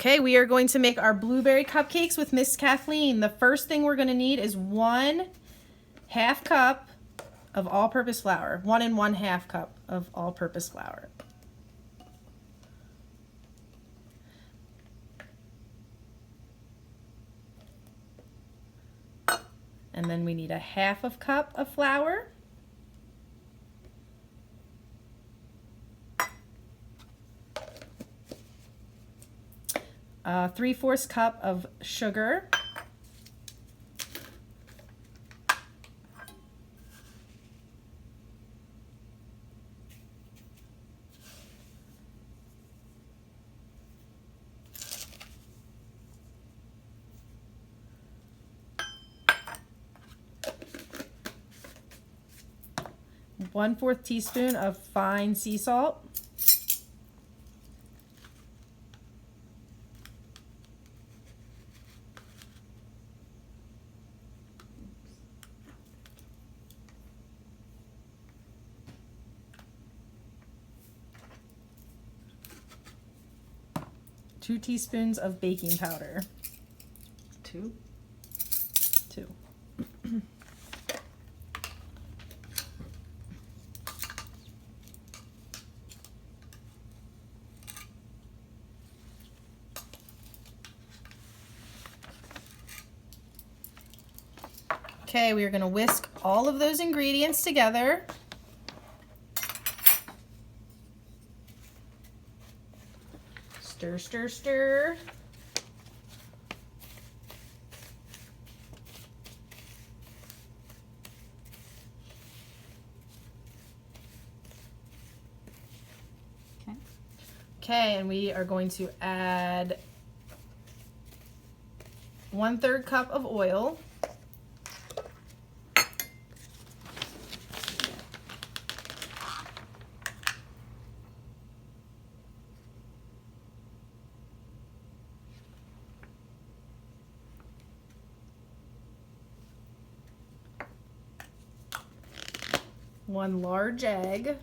Okay, we are going to make our blueberry cupcakes with Miss Kathleen. The first thing we're going to need is 1/2 cup of all-purpose flour. 1 1/2 cup of all-purpose flour. And then we need 1/2 cup of flour. A 3/4 cup of sugar. One-4 teaspoon of fine sea salt. Two teaspoons of baking powder. Two. Okay, we are going to whisk all of those ingredients together. Stir, stir, stir. Okay. Okay, and we are going to add 1/3 cup of oil. One large egg.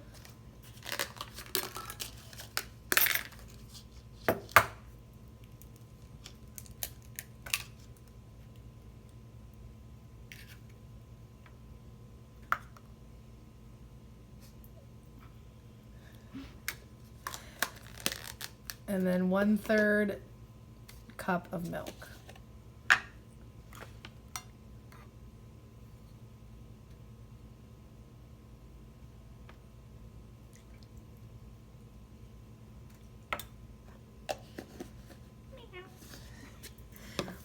And then 1/3 cup of milk.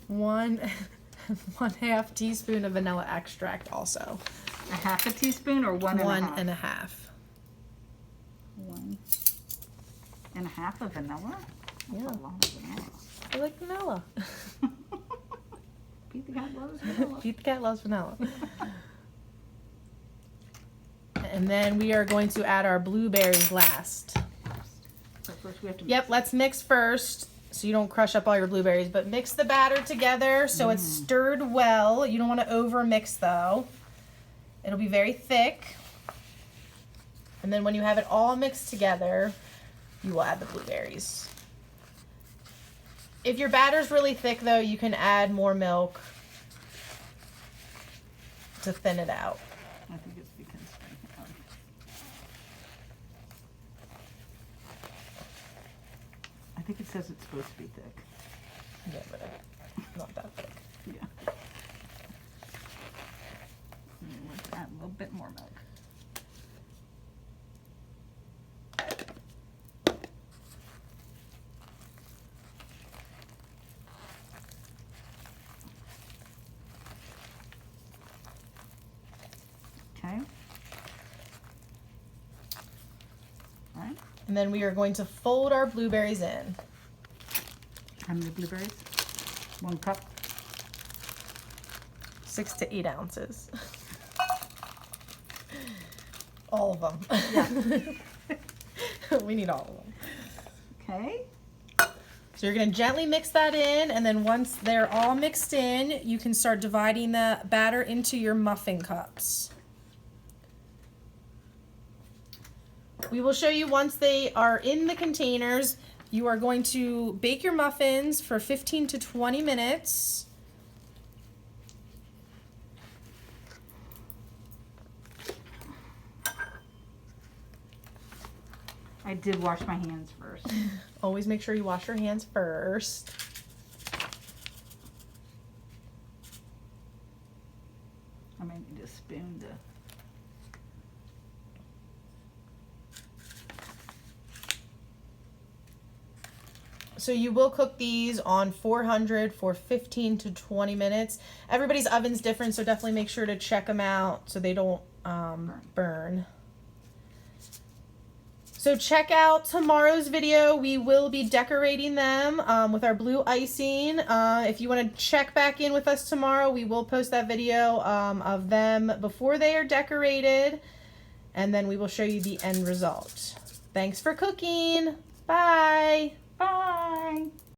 One 1/2 teaspoon of vanilla extract also. 1/2 teaspoon or 1 1 1/2? 1/2. 1 1/2 of vanilla? That's Yeah. a lot of vanilla. I like vanilla. Pete the cat loves vanilla. Pete the cat loves vanilla. And then we are going to add our blueberries last. So first we have to Yep, let's mix first so you don't crush up all your blueberries, but mix the batter together so it's stirred well. You don't want to over mix though. It'll be very thick. And then when you have it all mixed together, you will add the blueberries. If your batter's really thick though, you can add more milk to thin it out. I think it's because I think it says it's supposed to be thick. Yeah, but not that thick. Yeah. Let's add a little bit more milk. Okay. All right. And then we are going to fold our blueberries in. How many blueberries? 1 cup. 6 to 8 ounces. All of them. Yeah. We need all of them. Okay. So you're going to gently mix that in, and then once they're all mixed in, you can start dividing the batter into your muffin cups. We will show you once they are in the containers, You are going to bake your muffins for 15 to 20 minutes. I did wash my hands first. Always make sure you wash your hands first. I might need a spoon to... So you will cook these on 400 for 15 to 20 minutes. Everybody's oven's different, so definitely make sure to check them out so they don't burn. So check out tomorrow's video. We will be decorating them with our blue icing. If you want to check back in with us tomorrow, we will post that video of them before they are decorated, and then we will show you the end result. Thanks for cooking. Bye.